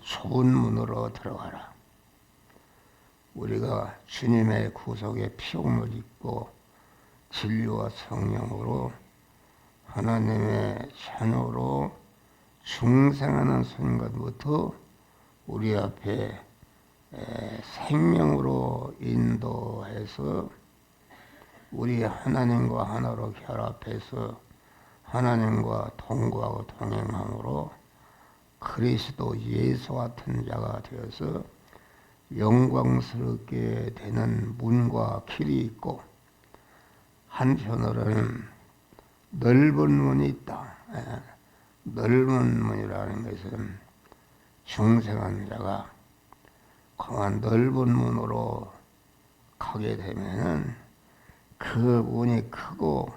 좁은 문으로 들어가라. 우리가 주님의 구속의 피움을 입고 진리와 성령으로 하나님의 자녀로 중생하는 순간부터 우리 앞에 생명으로 인도해서 우리 하나님과 하나로 결합해서 하나님과 동거하고 동행함으로 그리스도 예수 같은 자가 되어서 영광스럽게 되는 문과 길이 있고, 한편으로는 넓은 문이 있다. 넓은 문이라는 것은 중생한 자가 강한 넓은 문으로 가게 되면은 그 문이 크고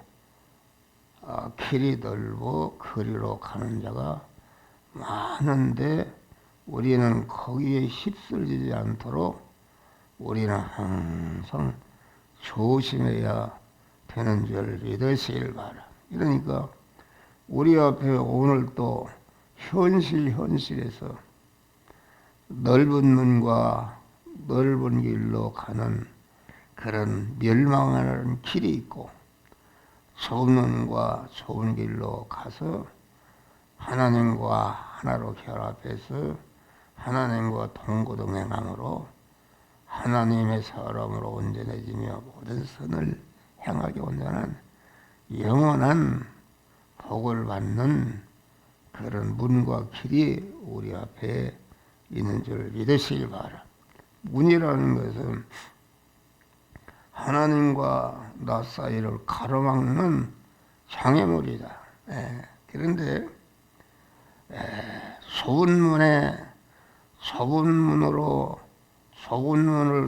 길이 넓고 거리로 가는 자가 많은데, 우리는 거기에 휩쓸리지 않도록 우리는 항상 조심해야 되는 줄 믿으시길 바라. 그러니까 우리 앞에 오늘 또 현실에서 넓은 문과 넓은 길로 가는 그런 멸망하는 길이 있고, 좁은 문과 좁은 길로 가서 하나님과 하나로 결합해서 하나님과 동고동행함으로 하나님의 사람으로 온전해지며 모든 선을 향하게 온전한 영원한 복을 받는 그런 문과 길이 우리 앞에 있는 줄 믿으시기 바라. 문이라는 것은 하나님과 나 사이를 가로막는 장애물이다. 그런데 좁은 문을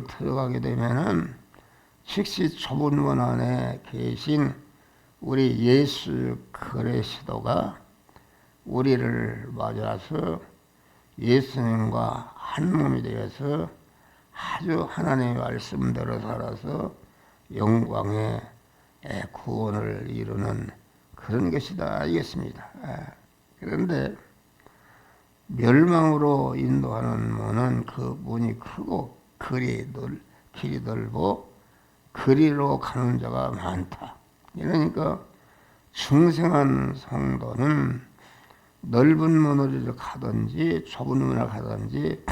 들어가게 되면은 즉시 좁은 문 안에 계신 우리 예수 그리스도가 우리를 맞아서 예수님과 한 몸이 되어서 아주 하나님의 말씀대로 살아서 영광의 구원을 이루는 그런 것이다 알겠습니다. 그런데 멸망으로 인도하는 문은 그 문이 크고 길이 넓고 거리로 가는 자가 많다. 그러니까 중생한 성도는 넓은 문으로 가든지 좁은 문으로 가든지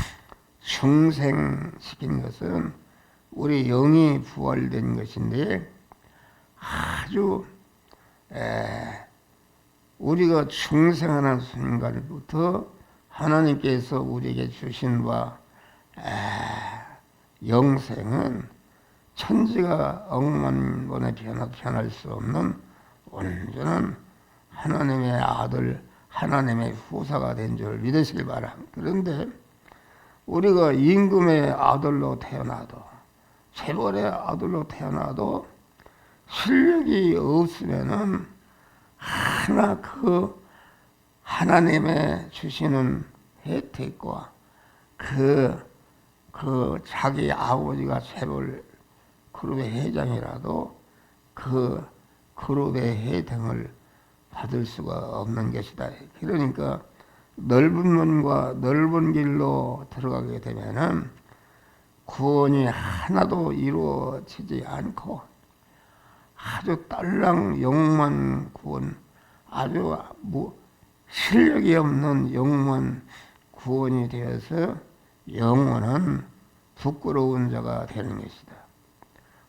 중생시킨 것은 우리 영이 부활된 것인데, 아주 우리가 중생하는 순간부터 하나님께서 우리에게 주신 바 영생은 천지가 억만 번에 변할 수 없는 온전한 하나님의 아들, 하나님의 후사가 된 줄 믿으시길 바라. 그런데 우리가 임금의 아들로 태어나도, 재벌의 아들로 태어나도 실력이 없으면은 하나 그 하나님의 주시는 혜택과 그 자기 아버지가 재벌 그룹의 회장이라도 그 그룹의 혜택을 받을 수가 없는 것이다. 그러니까 넓은 문과 넓은 길로 들어가게 되면은 구원이 하나도 이루어지지 않고 아주 딸랑 영만 구원, 아주 실력이 없는 영만 구원이 되어서 영원한 부끄러운 자가 되는 것이다.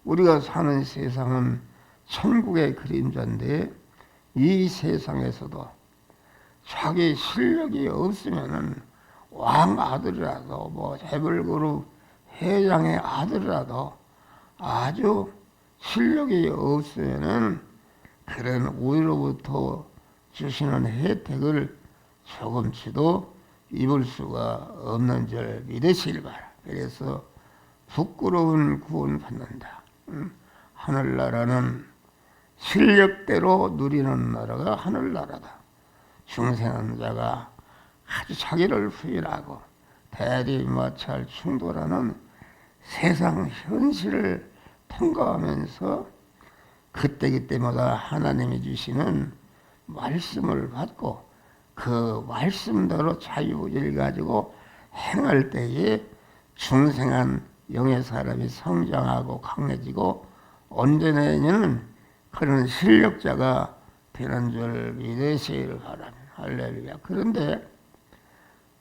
우리가 사는 세상은 천국의 그림자인데, 이 세상에서도 자기 실력이 없으면은 왕 아들이라도 재벌그룹 회장의 아들이라도 아주 실력이 없으면은 그런 우리로부터 주시는 혜택을 조금치도 입을 수가 없는 줄 믿으시길 바라. 그래서 부끄러운 구원 받는다. 하늘나라는 실력대로 누리는 나라가 하늘나라다. 중생한 자가 아주 자기를 부인하고 대리마찰 충돌하는 세상 현실을 통과하면서 그때마다 하나님이 주시는 말씀을 받고 그 말씀대로 자유의지를 가지고 행할 때에 중생한 영의 사람이 성장하고 강해지고 온전해지는 그런 실력자가 되는 줄 믿으시기를 바랍니다. 할렐루야. 그런데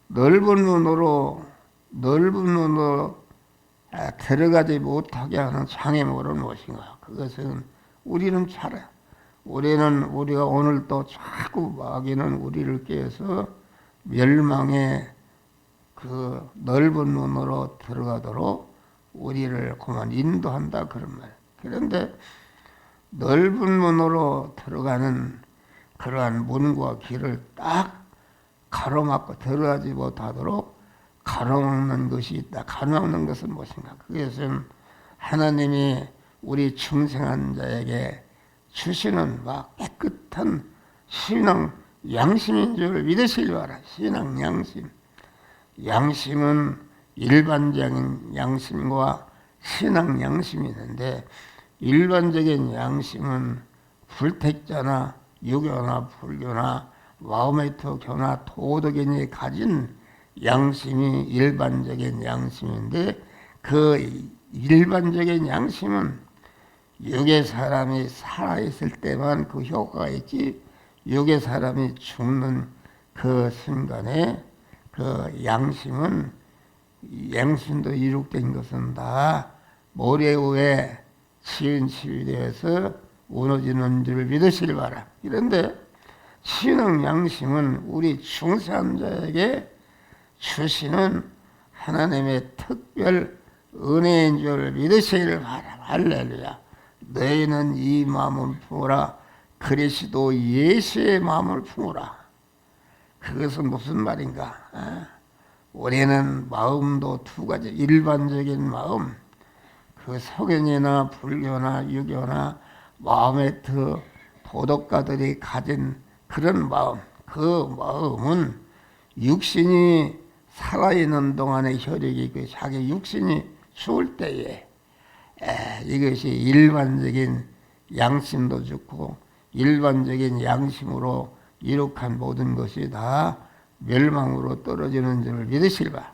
넓은 눈으로 들어가지 못하게 하는 장애물은 무엇인가? 그것은 우리는 잘 알아요. 우리가 오늘 또 자꾸 마귀는 우리를 깨서 멸망의 그 넓은 눈으로 들어가도록 우리를 그만 인도한다 그런 말. 그런데 넓은 문으로 들어가는 그러한 문과 길을 딱 가로막고 들어가지 못하도록 가로막는 것이 있다. 가로막는 것은 무엇인가? 그것은 하나님이 우리 중생한 자에게 주시는 막 깨끗한 신앙 양심인 줄 믿으시기 바랍니다. 신앙 양심. 양심은 일반적인 양심과 신앙 양심이 있는데 일반적인 양심은 불택자나 유교나 불교나 마호메트교나 도덕인이 가진 양심이 일반적인 양심인데 그 일반적인 양심은 육의 사람이 살아있을 때만 그 효과가 있지 육의 사람이 죽는 그 순간에 그 양심도 이룩된 것은 다 모래 위에 치은치이 되어서 무너지는 줄 믿으시길 바라. 그런데 신앙 양심은 우리 중생한 자에게 주시는 하나님의 특별 은혜인 줄 믿으시기를 바라. 할렐루야. 너희는 이 마음을 품으라. 그리스도 예수의 마음을 품으라. 그것은 무슨 말인가? 우리는 마음도 두 가지. 일반적인 마음, 그 석연이나 불교나 유교나 마호메트 도덕가들이 가진 그런 마음, 그 마음은 육신이 살아있는 동안의 혈육이 그 자기 육신이 죽을 때에 이것이 일반적인 양심도 죽고 일반적인 양심으로 이룩한 모든 것이 다 멸망으로 떨어지는 줄을 믿으실 바.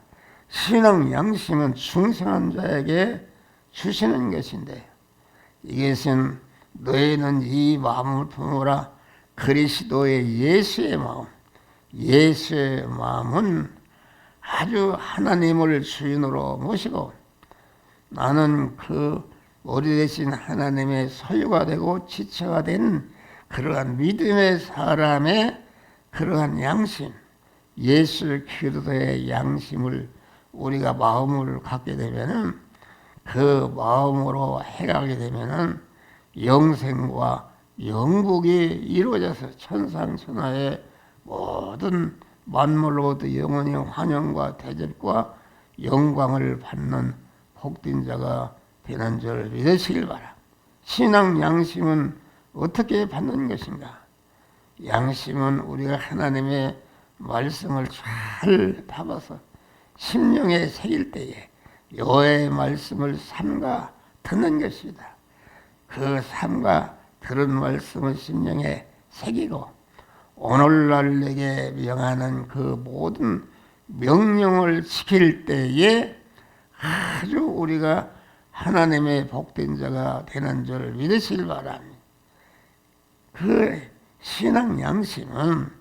신앙 양심은 중생한 자에게 주시는 것인데 이것은 너희는 이 마음을 품으라. 그리스도의 예수의 마음. 예수의 마음은 아주 하나님을 주인으로 모시고 나는 그 오래되신 하나님의 소유가 되고 지체가 된 그러한 믿음의 사람의 그러한 양심, 예수 그리스도의 양심을 우리가 마음을 갖게 되면은 그 마음으로 행하게 되면은 영생과 영국이 이루어져서 천상천하의 모든 만물로부터 영원히 환영과 대접과 영광을 받는 복된 자가 되는 줄 믿으시길 바라. 신앙 양심은 어떻게 받는 것인가? 양심은 우리가 하나님의 말씀을 잘 담아서 심령에 새길 때에 여호와의 말씀을 삼가 듣는 것이다. 그 삼가 들은 말씀을 심령에 새기고 오늘날 내게 명하는 그 모든 명령을 지킬 때에 아주 우리가 하나님의 복된 자가 되는 줄 믿으시길 바랍니다. 그 신앙 양심은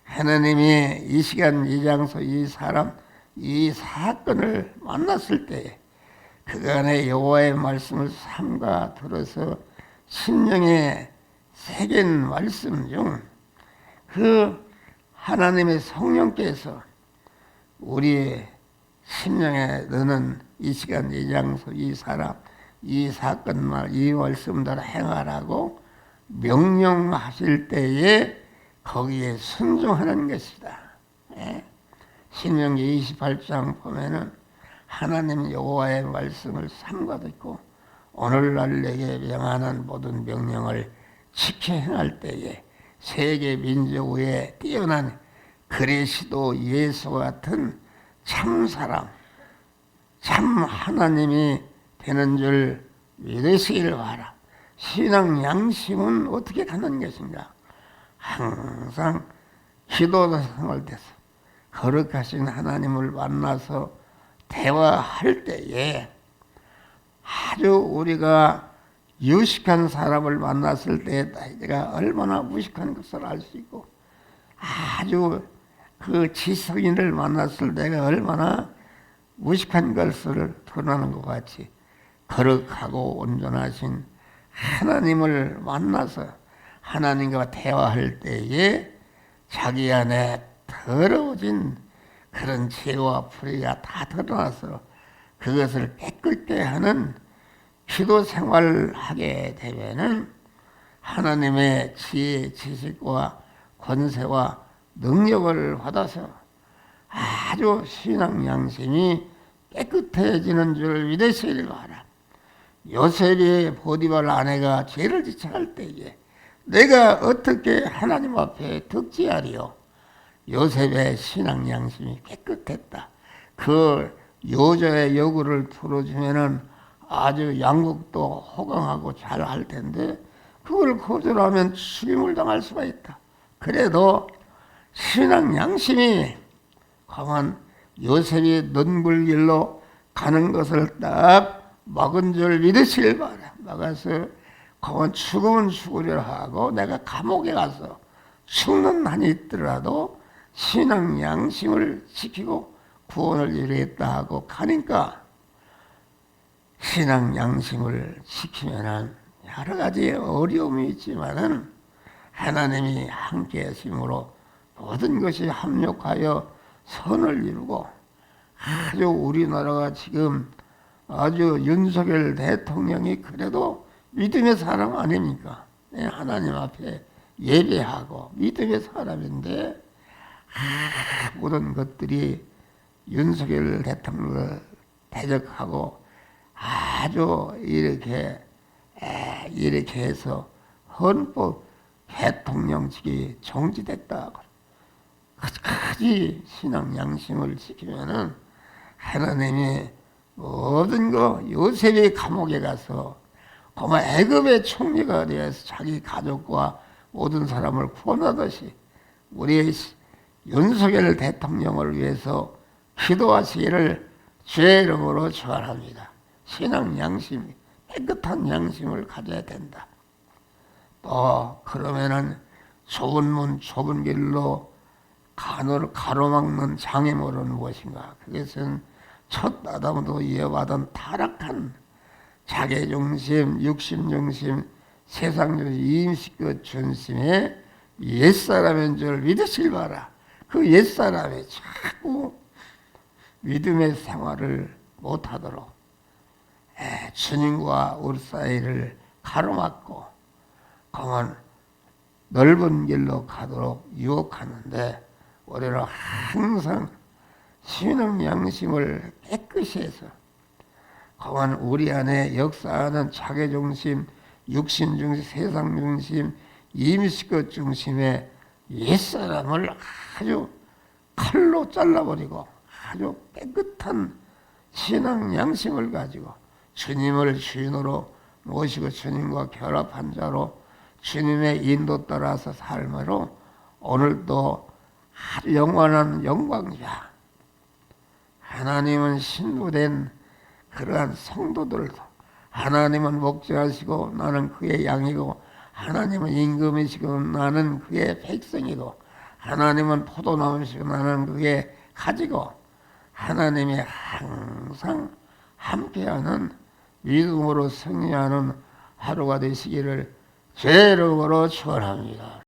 하나님이 이 시간 이 장소 이 사람 이 사건을 만났을 때 그간의 여호와의 말씀을 삼가 들어서 심령에 새긴 말씀 중 그 하나님의 성령께서 우리 심령에 넣는 이 시간 이 장소 이 사람 이 사건만 이 말씀대로 행하라고 명령하실 때에 거기에 순종하는 것이다. 신명기 28장 보면은 하나님 여호와의 말씀을 삼가 듣고 오늘날 내게 명하는 모든 명령을 지켜 행할 때에 세계 민족 위에 뛰어난 그리스도 예수 같은 참 사람, 참 하나님이 되는 줄 믿으시길 바라. 신앙 양심은 어떻게 가는 것인가? 항상 기도 생활돼서 거룩하신 하나님을 만나서 대화할 때에 아주 우리가 유식한 사람을 만났을 때 내가 얼마나 무식한 것을 알 수 있고, 아주 그 지성인을 만났을 때 내가 얼마나 무식한 것을 드러나는 것 같이 거룩하고 온전하신 하나님을 만나서 하나님과 대화할 때에 자기 안에 더러워진 그런 죄와 불의가 다 드러나서 그것을 깨끗게 하는 기도 생활을 하게 되면은 하나님의 지혜, 지식과 권세와 능력을 받아서 아주 신앙 양심이 깨끗해지는 줄 믿으시길 바라. 요셉의 보디발 아내가 죄를 지적할 때에 내가 어떻게 하나님 앞에 득지하리요? 요셉의 신앙 양심이 깨끗했다. 그 요저의 요구를 들어주면은 아주 양국도 호강하고 잘 할 텐데 그걸 거절하면 죽임을 당할 수가 있다. 그래도 신앙 양심이 강한 요셉이 눈물길로 가는 것을 딱 막은 줄 믿으시길 바라. 막아서 강한 죽으면 죽으려 하고 내가 감옥에 가서 죽는 한이 있더라도 신앙 양심을 지키고 구원을 이루겠다 하고 가니까 신앙 양심을 지키면은 여러 가지 어려움이 있지만은 하나님이 함께 하심으로 모든 것이 합력하여 선을 이루고 아주 우리나라가 지금 아주 윤석열 대통령이 그래도 믿음의 사람 아닙니까? 하나님 앞에 예배하고 믿음의 사람인데 모든 것들이 윤석열 대통령을 대적하고 아주 이렇게 해서 헌법 대통령직이 정지됐다. 끝까지 신앙 양심을 지키면은 하나님이 모든 거 요셉이 감옥에 가서 고마 애굽의 총리가 되어서 자기 가족과 모든 사람을 구원하듯이 우리 윤석열 대통령을 위해서 기도하시기를 주의 이름으로 축원합니다. 신앙 양심, 깨끗한 양심을 가져야 된다. 또 그러면은 좁은 문, 좁은 길로 가로막는 장애물은 무엇인가? 그것은 첫 아담도 이어받은 타락한 자기중심, 육신중심, 세상중심, 임식그 중심의 옛사람인 줄 믿으시길 바라. 그 옛사람이 자꾸 믿음의 생활을 못하도록 주님과 우리 사이를 가로막고 강한 넓은 길로 가도록 유혹하는데 우리는 항상 신앙 양심을 깨끗이 해서 강한 우리 안에 역사하는 자기중심, 육신중심, 세상중심, 임식것 중심의 옛사람을 아주 칼로 잘라버리고 아주 깨끗한 신앙 양심을 가지고 주님을 주인으로 모시고 주님과 결합한 자로 주님의 인도 따라서 삶으로 오늘도 아주 영원한 영광자 하나님은 신부된 그러한 성도들도 하나님은 목자하시고 나는 그의 양이고 하나님은 임금이시고 나는 그의 백성이고 하나님은 포도나무시고 나는 그의 가지고 하나님이 항상 함께하는 믿음으로 승리하는 하루가 되시기를 주의 이름으로 축원합니다.